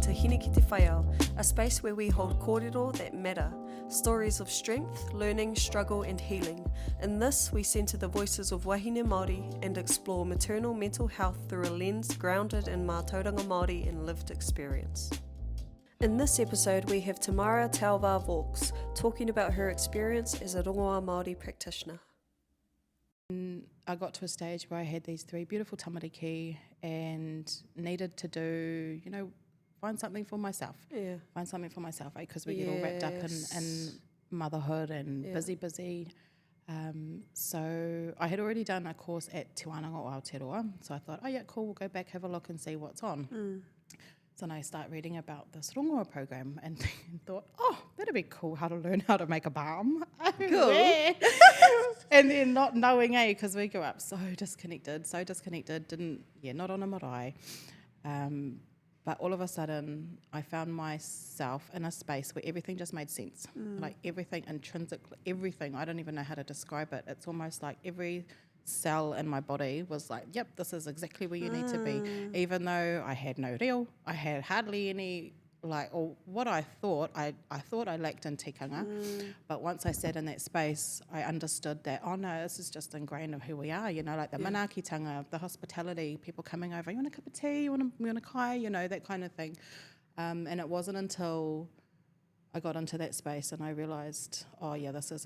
to Hine Ki Te Wheiao, a space where we hold kōrero that matter, stories of strength, learning, struggle and healing. In this, we centre the voices of wahine Māori and explore maternal mental health through a lens grounded in mātauranga Māori and lived experience. In this episode, we have Tamara Telvar-Valks talking about her experience as a Rongoā Māori practitioner. I got to a stage where I had these 3 beautiful tamariki and needed to do, find something for myself. Yeah. Find something for myself, right? Because we get all wrapped up in motherhood and busy. So I had already done a course at Te Whānau o Aotearoa. So I thought, oh yeah, cool, we'll go back, have a look and see what's on. So then I start reading about this Rongoā program and thought, oh, that'd be cool, how to learn how to make a balm. Cool. And then not knowing, because we grew up so disconnected, not on a marae. But all of a sudden, I found myself in a space where everything just made sense. Like everything intrinsically, everything, I don't even know how to describe it. It's almost like every cell in my body was like, yep, this is exactly where you need to be. Even though I had no reo, I had hardly any, or what I thought I lacked in tikanga. But once I sat in that space, I understood that, oh no, this is just ingrained of who we are, like the manaakitanga, the hospitality, people coming over, you want a cup of tea, you want a kai, that kind of thing. And it wasn't until I got into that space and I realised, oh yeah, this is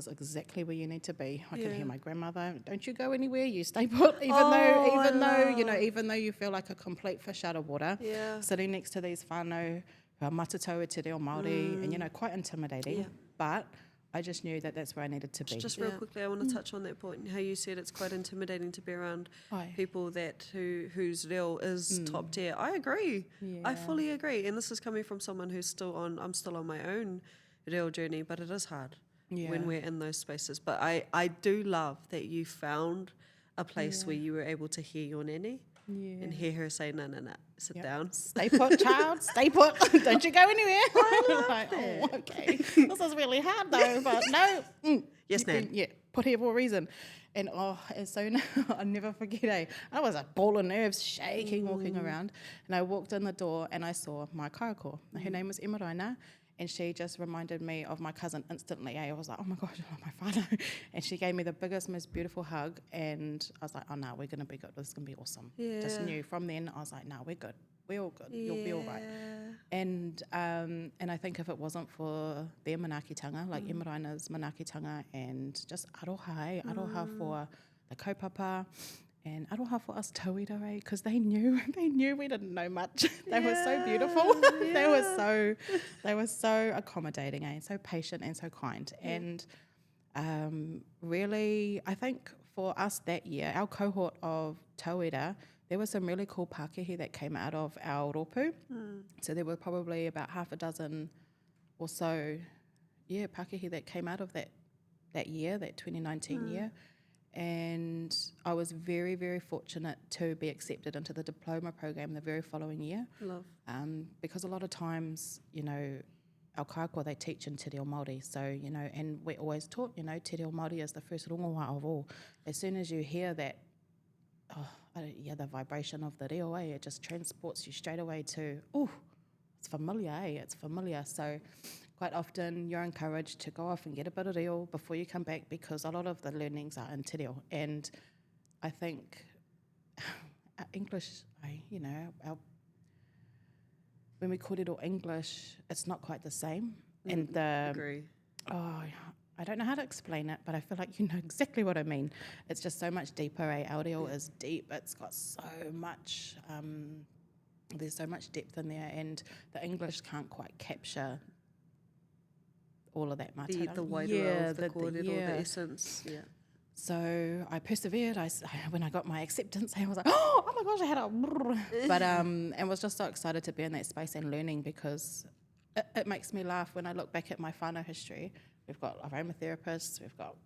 exactly where you need to be. I can hear my grandmother, don't you go anywhere, you stay put, even though you feel like a complete fish out of water, sitting next to these whānau who are mātauranga te reo Māori, and quite intimidating, but I just knew that that's where I needed to be. Just real quickly, I want to touch on that point and how you said it's quite intimidating to be around people whose reo is top tier. I agree. Yeah. I fully agree. And this is coming from someone who's I'm still on my own reo journey, but it is hard when we're in those spaces. But I do love that you found a place where you were able to hear your nanny. And hear her say, no, sit down. Stay put, child, stay put. Don't you go anywhere. I love that. Oh, okay. This is really hard though, but no. Yes, Nan. Put here for a reason. And as soon, I'll never forget, I was a ball of nerves, shaking, walking around. And I walked in the door and I saw my kaiko. Her name was Emiraina. And she just reminded me of my cousin instantly. I was like, oh my gosh, I love my whānau. And she gave me the biggest, most beautiful hug. And I was like, oh no, we're going to be good. This is going to be awesome. Yeah. Just knew from then, I was like, no, we're good. We're all good. You'll be all right. And I think if it wasn't for their manaakitanga, like Emiraina's manaakitanga, and just aroha for the kaupapa, and aroha for us tauira, because they knew we didn't know much. They were so beautiful. They were so accommodating, so patient and so kind. And really, I think for us that year, our cohort of tauira, there were some really cool Pākehī that came out of our ropu. So there were probably about half a dozen or so, Pākehī that came out of that year, that 2019 year. And I was very, very fortunate to be accepted into the diploma program the very following year. Love. Because a lot of times, our kākua, they teach in te reo Māori. So, and we're always taught, te reo Māori is the first rongoā of all. As soon as you hear that, the vibration of the reo, it just transports you straight away to, it's familiar, It's familiar. So quite often you're encouraged to go off and get a bit of reo before you come back, because a lot of the learnings are in te reo. And I think English, when we kōrero English, it's not quite the same. And agree. I don't know how to explain it, but I feel like you know exactly what I mean. It's just so much deeper. Our reo is deep. It's got so much, there's so much depth in there, and the English can't quite capture all of that mātauranga. The wider of the kōrero, the essence. Yeah. So I persevered. When I got my acceptance, I was like, oh my gosh, I had a... But, and was just so excited to be in that space and learning, because it makes me laugh when I look back at my whānau history. We've got aromatherapists, we've got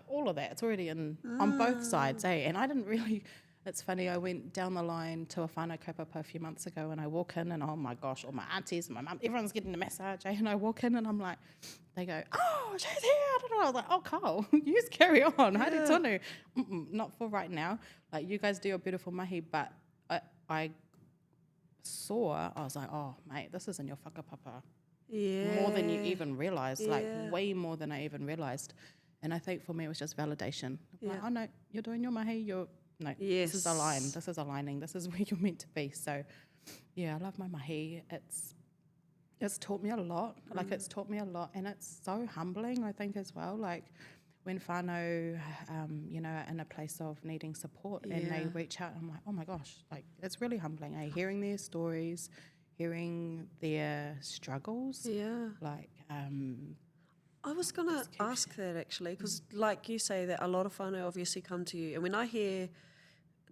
all of that. It's already on both sides, And I didn't really... It's funny, I went down the line to a whānau kaupapa a few months ago, and I walk in and, oh my gosh, all my aunties and my mum, everyone's getting a massage, and I walk in and I'm like, they go, oh, she's here. I was like, oh, Carl, you just carry on. Haere tonu. Not for right now. Like, you guys do your beautiful mahi, but I saw, I was like, oh, mate, this is in your whakapapa. Yeah. More than you even realised, like way more than I even realised. And I think for me, it was just validation. Like, oh, no, you're doing your mahi, this is aligned, this is aligning, this is where you're meant to be. So, yeah, I love my mahi. It's taught me a lot, it's taught me a lot, and it's so humbling, I think, as well, like, when whānau, are in a place of needing support and they reach out, I'm like, oh my gosh, like, it's really humbling, hearing their stories, hearing their struggles. Yeah. Like, I was going to ask that, actually, because like you say that a lot of whānau obviously come to you, and when I hear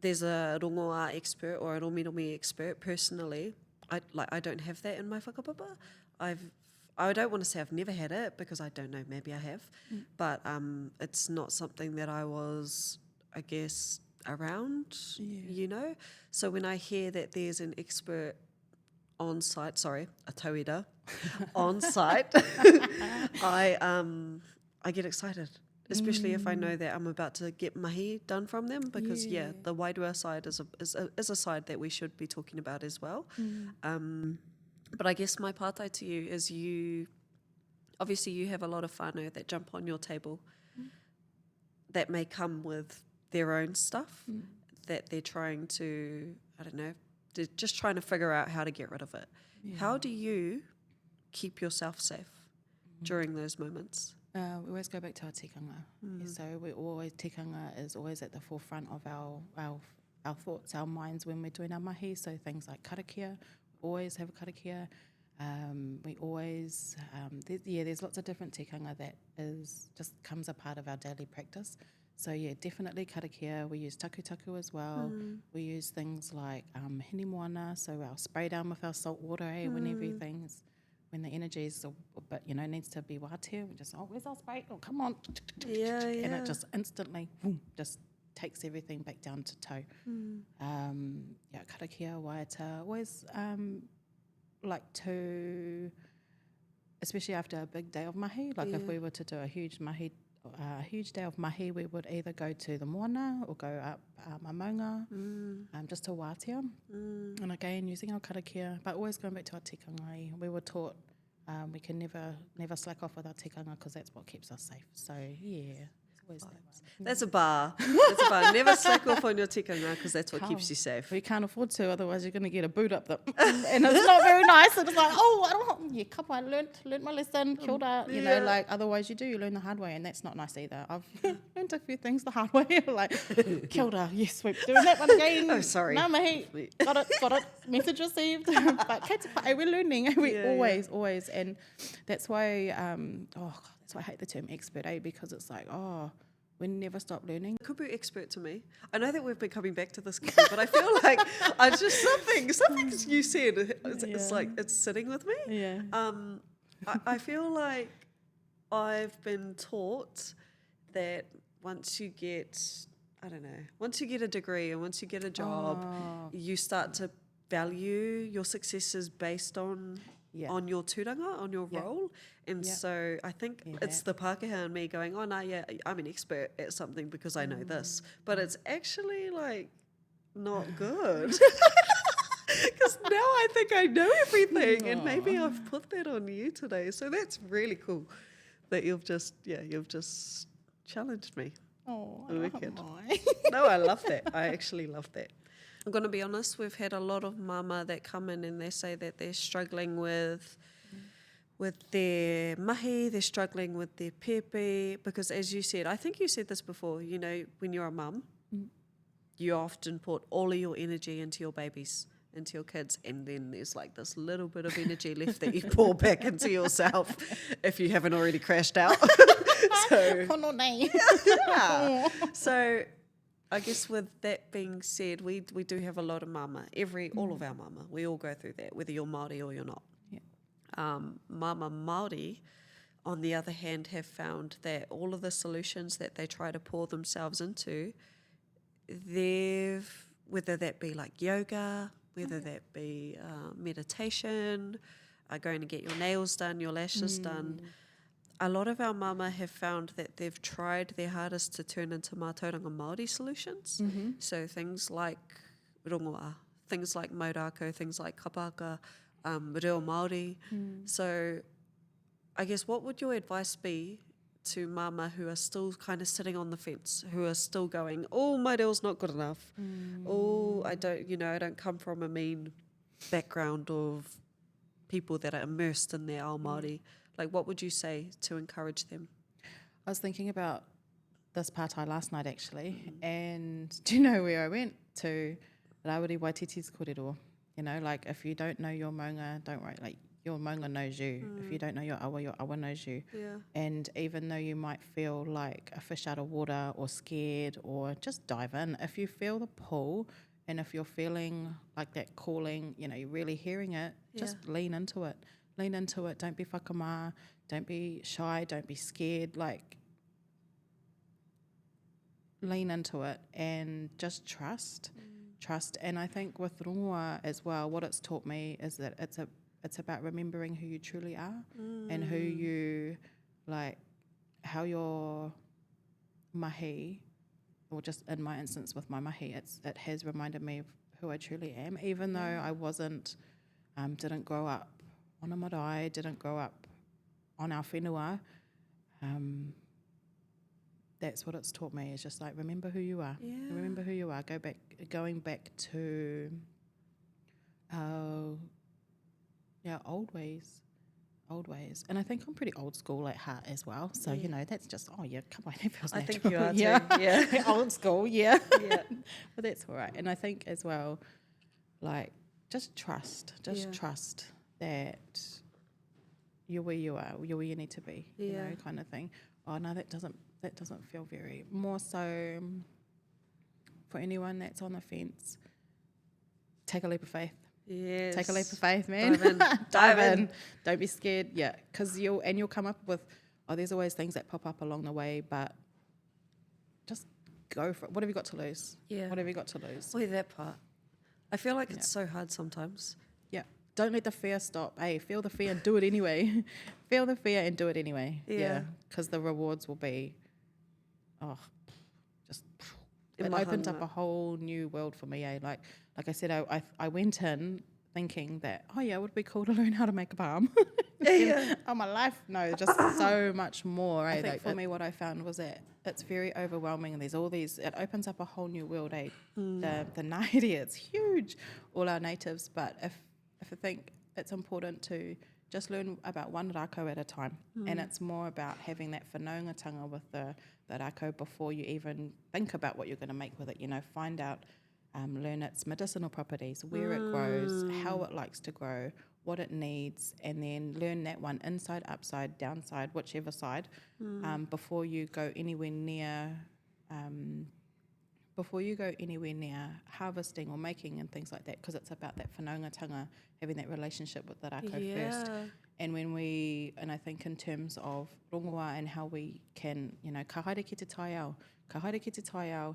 there's a rongoā expert or a romi expert, personally, I don't have that in my whakapapa. I don't want to say I've never had it, because I don't know, maybe I have, but it's not something that I was, I guess, around, So when I hear that there's an expert on site, a tauira on site, I get excited, especially if I know that I'm about to get mahi done from them, because the wairua side is a side that we should be talking about as well. But I guess my pātai to you is obviously you have a lot of whānau that jump on your table that may come with their own stuff that they're trying to, I don't know, they're just trying to figure out how to get rid of it. Yeah. How do you keep yourself safe during those moments? We always go back to our tikanga. So tikanga is always at the forefront of our thoughts, our minds when we're doing our mahi. So things like karakia, we always have a karakia. We always, there's lots of different tikanga that just comes a part of our daily practice. So definitely karakia. We use taku as well. We use things like hini moana, so our spray down with our salt water, when the energy is a bit, needs to be wātea, we just, where's our spray? Oh, come on. And it just instantly, just takes everything back down to toe. Karakia, waiata, always like to, especially after a big day of mahi, like if we were to do a huge day of mahi, we would either go to the moana or go up a maunga, just to wātea. And again, using our karakia, but always going back to our tikanga. We were taught we can never slack off with our tikanga, because that's what keeps us safe. So, it's always that. That's a bar. That's a bar. Never slack off on your tikanga, because that's what keeps you safe. We can't afford to, otherwise you're going to get a boot up and it's not very nice. And it's like, I learnt my lesson, kia ora, like, otherwise you learn the hard way, and that's not nice either. I've learnt a few things the hard way, like, kia ora, yes, we're doing that one again. Oh, sorry. Nā mahi, got it, message received. But kei te pae, we're learning, always, and that's why, that's why I hate the term expert, because it's like, we never stop learning. Kupu expert to me. I know that we've been coming back to this, Kupu, but I feel like I just something you said. It's like it's sitting with me. Yeah. I feel like I've been taught that once you get a degree and once you get a job, you start to value your successes based on your tūranga, on your role. And so I think it's the Pākehā in me going, I'm an expert at something because I know this. But it's actually, like, not good. Because now I think I know everything. And maybe I've put that on you today. So that's really cool that you've just challenged me. Oh, No, I love that. I actually love that. I'm going to be honest, we've had a lot of mama that come in and they say that they're struggling with their mahi, they're struggling with their pepe, because as you said, I think you said this before, when you're a mum, you often put all of your energy into your babies, into your kids, and then there's like this little bit of energy left that you pour back into yourself if you haven't already crashed out. So I guess with that being said, we do have a lot of mama. All of our mama, we all go through that, whether you're Māori or you're not. Mama Māori, on the other hand, have found that all of the solutions that they try to pour themselves into, whether that be like yoga, whether that be meditation, going to get your nails done, your lashes done. A lot of our mama have found that they've tried their hardest to turn into mātauranga Māori solutions. So things like rongoā, things like maurako, things like kapaka, reo Māori. So I guess what would your advice be to mama who are still kind of sitting on the fence, who are still going, oh, my reo's not good enough. Oh, I don't come from a mean background of people that are immersed in their ao Māori. Like, what would you say to encourage them? I was thinking about this pātai last night, actually, and do you know where I went? To Rawiri Waititi's kōrero. You know, like, if you don't know your maunga, don't worry, like, your maunga knows you. If you don't know your awa knows you. Yeah. And even though you might feel like a fish out of water or scared, or just dive in, if you feel the pull and if you're feeling like that calling, you know, you're really hearing it, just lean into it. Lean into it. Don't be whakamā. Don't be shy. Don't be scared. Like, lean into it and just trust. Trust. And I think with rongoā as well, what it's taught me is that it's about remembering who you truly are and who you, like, how your mahi, or just in my instance with my mahi, it has reminded me of who I truly am, even though I didn't grow up on a marae, didn't grow up on our whenua. That's what it's taught me, is just like, remember who you are. Yeah. Remember who you are. Going back to our old ways. And I think I'm pretty old school at heart as well. So, you know, that's just, come on, that feels natural. I think you are too. Yeah. Old school, yeah. But that's all right. And I think as well, like, just trust that you're where you are, you're where you need to be, you know, kind of thing. Oh, no, that doesn't feel very, more so for anyone that's on the fence, take a leap of faith. Yes. Take a leap of faith, man. Dive in. Don't be scared. Yeah, because you'll come up with, there's always things that pop up along the way, but just go for it. What have you got to lose? Yeah. What have you got to lose? Well, that part. I feel like it's so hard sometimes. Yeah. Don't let the fear stop. Hey, feel the fear and do it anyway. Feel the fear and do it anyway. Yeah. Because the rewards will be, just, it Mahana. opened up a whole new world for me. Like I said, I went in thinking that, it would be cool to learn how to make a palm. Oh, my life. No, just so much more. I think for me, what I found was that it's very overwhelming. There's all these, it opens up a whole new world. The Nairi, it's huge, all our natives. But if I think it's important to just learn about one rako at a time. And it's more about having that whanaungatanga with the rako before you even think about what you're going to make with it. You know, find out, learn its medicinal properties, where it grows, how it likes to grow, what it needs, and then learn that one inside, upside, downside, whichever side, before you go anywhere near harvesting or making and things like that, because it's about that whanaungatanga, having that relationship with the rako first. And I think in terms of rongoā and how we can, you know, ka haere ki te Taiao,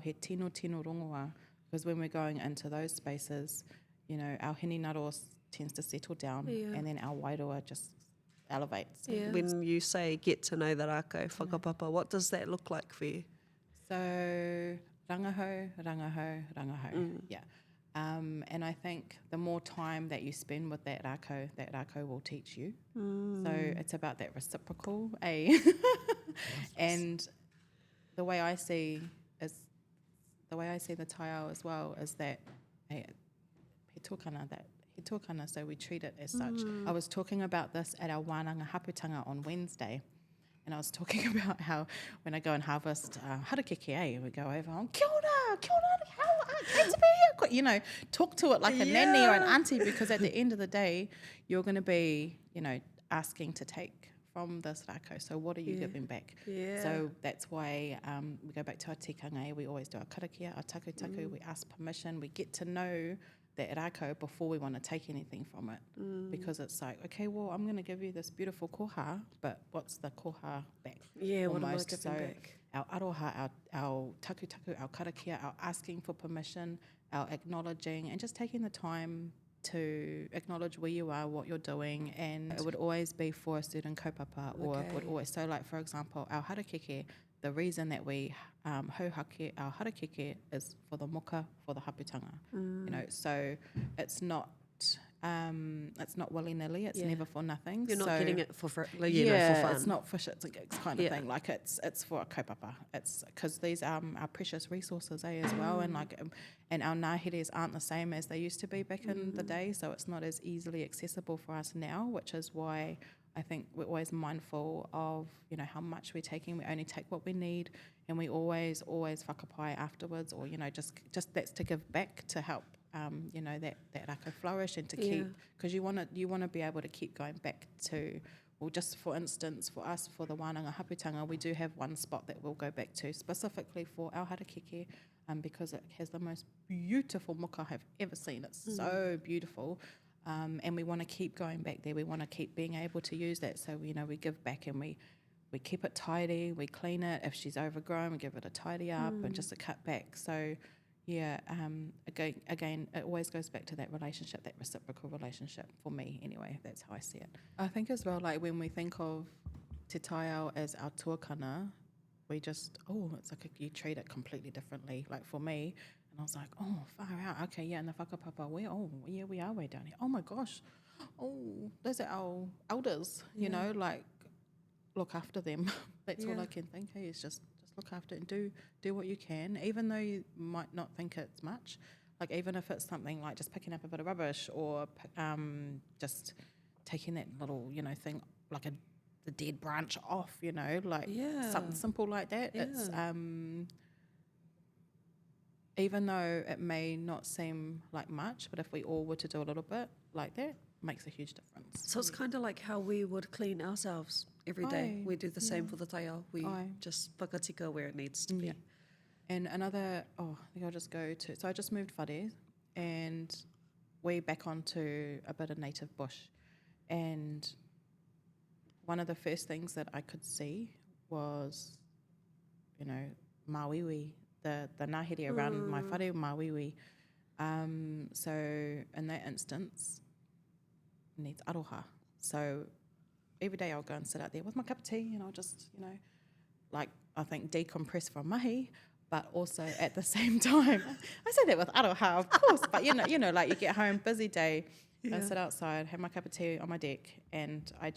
he tino rongoā, because when we're going into those spaces, you know, our hininaro tends to settle down, and then our wairoa just elevates. When you say get to know the rako, whakapapa, what does that look like for you? So rangahau. Yeah. And I think the more time that you spend with that rako will teach you. So it's about that reciprocal, and the way I see the Taiao as well is that he tōkana, so we treat it as such. I was talking about this at our wānanga haputanga on Wednesday, and I was talking about how when I go and harvest harakeke, we go over, kia ora, how great to be here. You know, talk to it like a nanny or an auntie, because at the end of the day, you're going to be, you know, asking to take from this rako. So what are you giving back? So that's why we go back to our tikanga. We always do our karakia, our taku. We ask permission. We get to know that rako before we want to take anything from it. Because it's like, okay, well, I'm going to give you this beautiful koha, but what's the koha back? Yeah, what am I giving back? Our aroha, our taku, our karakia, our asking for permission, our acknowledging, and just taking the time to acknowledge where you are, what you're doing, and it would always be for a certain kaupapa, or it would always, so like for example, our harakeke, the reason that we hauhake our harakeke is for the moka, for the haputanga. You know, so it's not willy-nilly, it's never for nothing. You're not getting it for for fun. It's not for shits and gigs kind of thing. Like it's for a kaupapa. It's because these are our precious resources as well, and and our ngaheres aren't the same as they used to be back in the day, so it's not as easily accessible for us now, which is why I think we're always mindful of, you know, how much we're taking. We only take what we need, and we always whakapai afterwards, or, you know, just that's to give back to help, you know, that rako flourish and to keep, because you want to be able to keep going back to, well, just for instance, for us, for the wānanga haputanga, we do have one spot that we'll go back to specifically for our harakeke, because it has the most beautiful moka I've ever seen. It's so beautiful. And we want to keep going back there. We want to keep being able to use that. So, you know, we give back and we keep it tidy, we clean it. If she's overgrown, we give it a tidy up and just a cut back. So, yeah, again, it always goes back to that relationship, that reciprocal relationship for me anyway. That's how I see it. I think as well, like when we think of te Taiao as our tuakana, we just, it's like you treat it completely differently. Like for me, and I was like, far out. Okay, yeah, and the whakapapa, we are way down here. Oh my gosh. Those are our elders, you know, like look after them. That's all I can think, is just look after it and do what you can, even though you might not think it's much. Like even if it's something like just picking up a bit of rubbish or just taking that little, you know, thing, like the dead branch off, you know, like something simple like that. Yeah. It's even though it may not seem like much, but if we all were to do a little bit like that, it makes a huge difference. So it's kind of like how we would clean ourselves every day. We do the same for the Taiao. We just whakatika where it needs to be. And another, I think I'll just go to, so I just moved whare and we back onto a bit of native bush. And one of the first things that I could see was, you know, māwiwi, the ngahere around my whare, māwiwi. So in that instance, it needs aroha. So every day I'll go and sit out there with my cup of tea and I'll just, you know, like I think decompress from mahi, but also at the same time, I say that with aroha, of course, but you know, like you get home, busy day, I sit outside, have my cup of tea on my deck, and I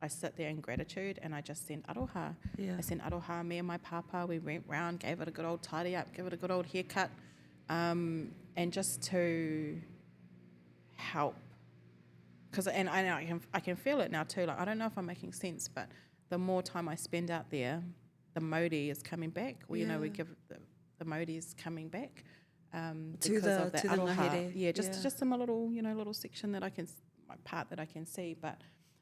sit there in gratitude and I just send aroha. I sent aroha, me and my papa, we went round, gave it a good old tidy up, give it a good old haircut, and just to help. Because I can feel it now too. Like I don't know if I'm making sense, but the more time I spend out there, the mauri is coming back. Well, you know, we give the mauri is coming back because of that aroha. Yeah, just in my little section that my part that I can see. But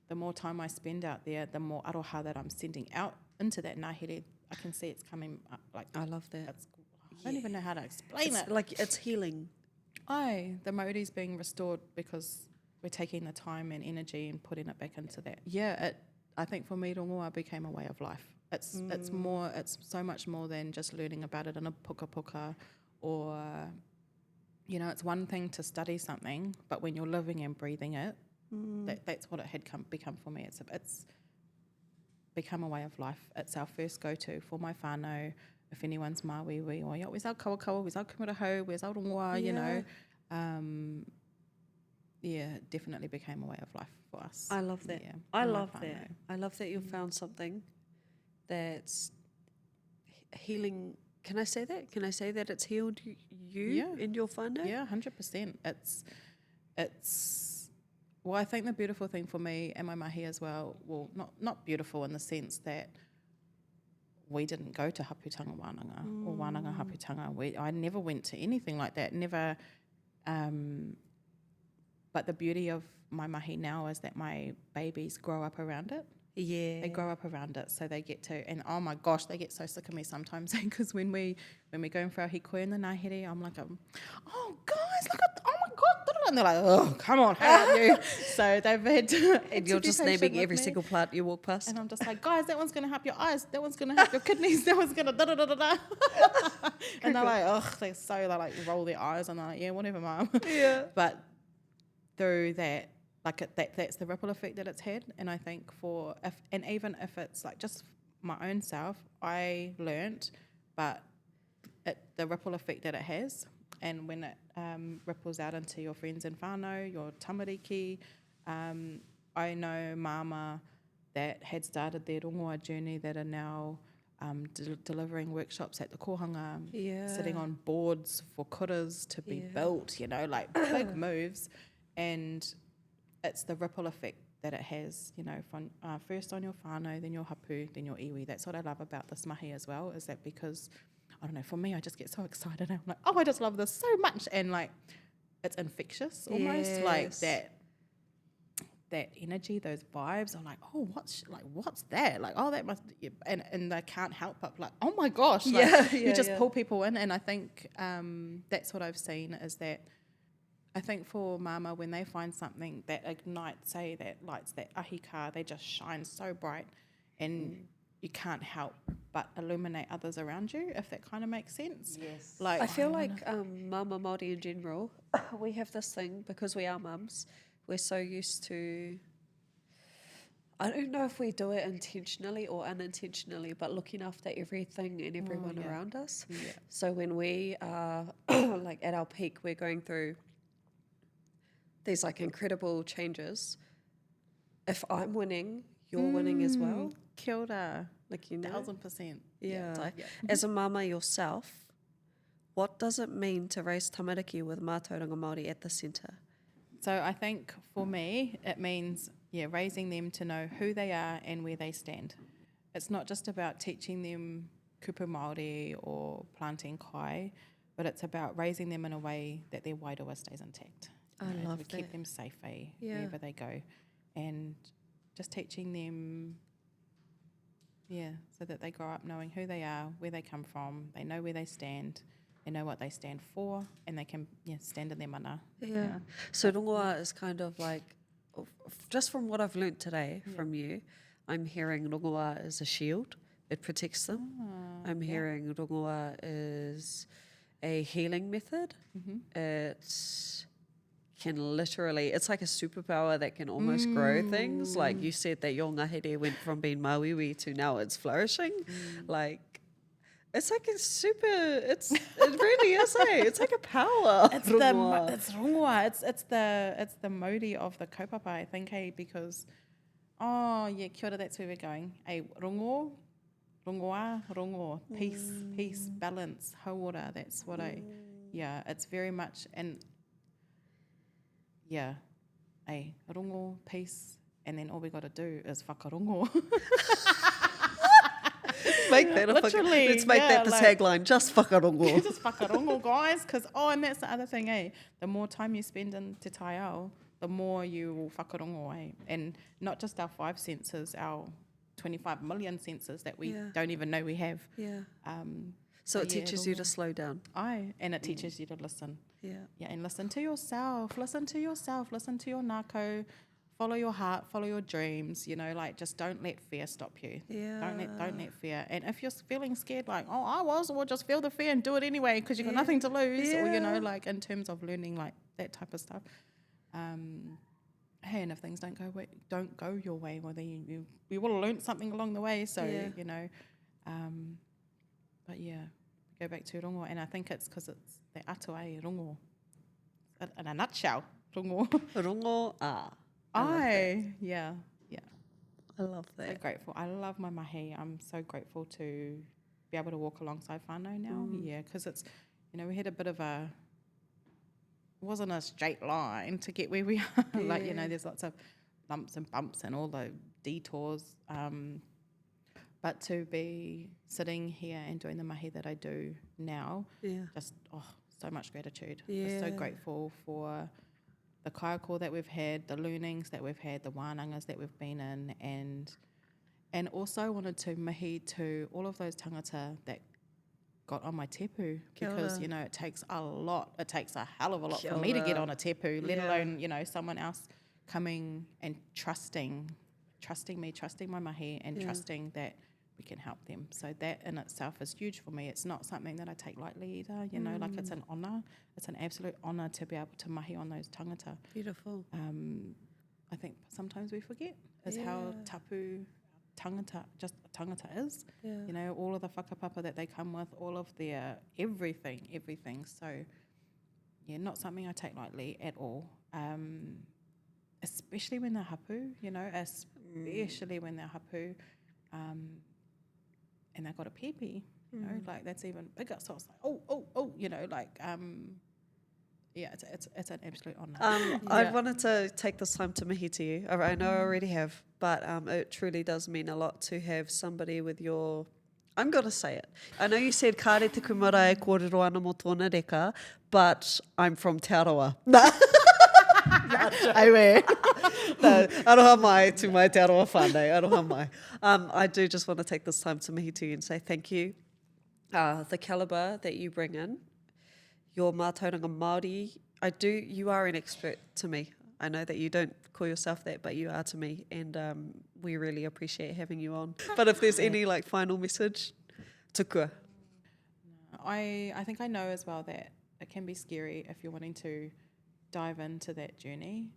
the more time I spend out there, the more aroha that I'm sending out into that ngahere, I can see it's coming up. Like I love that. I don't even know how to explain it. Like it's healing. The mauri's being restored because we're taking the time and energy and putting it back into that. Yeah, I think for me, rongoā became a way of life. It's so much more than just learning about it in a puka or, you know, it's one thing to study something, but when you're living and breathing it, that's what it had become for me. It's become a way of life. It's our first go-to for my whānau. If anyone's māwiwi or where's our kawakawa, where's our kumaraho, where's our rongoā, you know. It definitely became a way of life for us. I love that. I love that. I love that you found something that's healing. Can I say that? Can I say that it's healed you and your whānau? Yeah, 100%. It's well, I think the beautiful thing for me and my mahi as well, not beautiful in the sense that we didn't go to haputanga wānanga or wānanga haputanga. I never went to anything like that. Never. But the beauty of my mahi now is that my babies grow up around it. Yeah. They grow up around it, so they get to, and oh my gosh, they get so sick of me sometimes because when we're going for our hikoi in the ngahere, I'm like, oh guys, look at, oh my god, and they're like, oh come on, how about you? So they've had to, and you're just naming every single plant you walk past, and I'm just like, guys, that one's gonna help your eyes, that one's gonna help your kidneys, that one's gonna da da da da da, and they're like, they like roll their eyes, and they're like, yeah, whatever, mom. Yeah. But through that, like that's the ripple effect that it's had, and I think even if it's like just my own self, I learnt, but the ripple effect that it has, and when it ripples out into your friends and whānau, your tamariki, I know māma that had started their rongoā journey that are now delivering workshops at the kohanga, sitting on boards for kuras to be built, you know, like big moves. And it's the ripple effect that it has, you know, from first on your whānau, then your hapu, then your iwi. That's what I love about this mahi as well, is that because, I don't know, for me, I just get so excited. I'm like, oh, I just love this so much. And like, it's infectious almost, like that energy, those vibes are like, oh, what's that? Like, oh, that must, and they can't help but like, oh my gosh, like, you just pull people in. And I think that's what I've seen, is that I think for māma, when they find something that ignites, say, that lights that ahika, they just shine so bright, and you can't help but illuminate others around you, if that kind of makes sense. Yes. Like, I feel like māma Māori in general, we have this thing, because we are mums, we're so used to, I don't know if we do it intentionally or unintentionally, but looking after everything and everyone around us. Yeah. So when we are like at our peak, we're going through these like incredible changes. If I'm winning, you're winning as well. Kia ora. Like, you know. 1000%. Yeah. Like, as a mama yourself, what does it mean to raise tamariki with mātauranga Māori at the centre? So I think for me, it means, raising them to know who they are and where they stand. It's not just about teaching them kupu Māori or planting kai, but it's about raising them in a way that their wairoa stays intact. I love that. Keep them safe wherever they go. And just teaching them, so that they grow up knowing who they are, where they come from, they know where they stand, they know what they stand for, and they can stand in their mana. Yeah. So rongoā is kind of like, just from what I've learnt today from you, I'm hearing rongoā is a shield. It protects them. I'm hearing rongoā is a healing method. It can literally, it's like a superpower that can almost grow things. Like you said that your ngahere went from being mauiwi to now it's flourishing. Like, it's like a super, it really is, it's like a power. It's rongoā. It's the mauri of the kaupapa, I think, because, kia ora, that's where we're going. Rongoā, peace, balance, hauora, that's what it's very much, and rongo, peace, and then all we got to do is whakarongo. Make that let's make that the tagline, just whakarongo. Just whakarongo, guys, because, and that's the other thing, the more time you spend in te Taiao, the more you will whakarongo, and not just our 5 senses, our 25 million senses that we don't even know we have. So it teaches you to slow down. And it teaches you to listen. And listen to yourself, listen to your nākau, follow your heart, follow your dreams, just don't let fear stop you. Don't let fear. And if you're feeling scared, like, or just feel the fear and do it anyway because you've got nothing to lose, or, in terms of learning, like, that type of stuff. And if things don't go your way, well, then you will have learned something along the way. So, go back to rongo, and I think it's because it's the atua rongo. In a nutshell, rongo. Rongoā. I love that. So grateful. I love my mahi. I'm so grateful to be able to walk alongside whānau now. Because it's, we had a bit of it wasn't a straight line to get where we are. There's lots of lumps and bumps and all the detours. But to be sitting here and doing the mahi that I do now, just, so much gratitude. Just so grateful for the kaiako that we've had, the learnings that we've had, the wānangas that we've been in, and also wanted to mihi to all of those tangata that got on my tepu, because, it takes a lot, it takes a hell of a lot for me to get on a tepu, let alone, someone else coming and trusting me, trusting my mahi, and trusting that we can help them. So that in itself is huge for me. It's not something that I take lightly either, it's an honour. It's an absolute honour to be able to mahi on those tangata. Beautiful. I think sometimes we forget is how tapu tangata is. Yeah. You know, all of the whakapapa that they come with, all of their everything. So, yeah, not something I take lightly at all. Especially when they're hapu, you know, especially when they're hapu, and they've got a pepe, you know, like that's even bigger. So it's like, oh, you know, like, yeah, it's an absolute honour. I wanted to take this time to mihi to you. I know I already have, but it truly does mean a lot to have somebody with your... I'm going to say it. I know you said kāre te kumara e kōrero ana mo tōna reka, but I'm from Te Arawa. No, aroha mai to my Te Arawa whānau, aroha mai. I do just want to take this time to mihi to you and say thank you. The calibre that you bring in, your mātauranga Māori, you are an expert to me. I know that you don't call yourself that, but you are to me, and we really appreciate having you on. But if there's any like final message, tukua. I think I know as well that it can be scary if you're wanting to dive into that journey,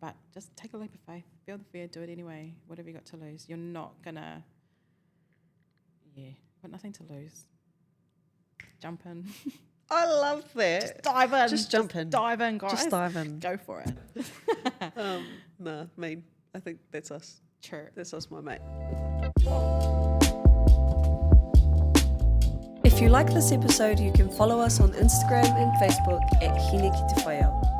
but just take a leap of faith, feel the fear, do it anyway. Whatever you got to lose, you're not gonna. Yeah, got nothing to lose. Jump in. I love that. Just dive in. Just jump in. Dive in, guys. Just dive in. Go for it. I think that's us. True. That's us, my mate. If you like this episode, you can follow us on Instagram and Facebook at Hine Ki Te Wheiao.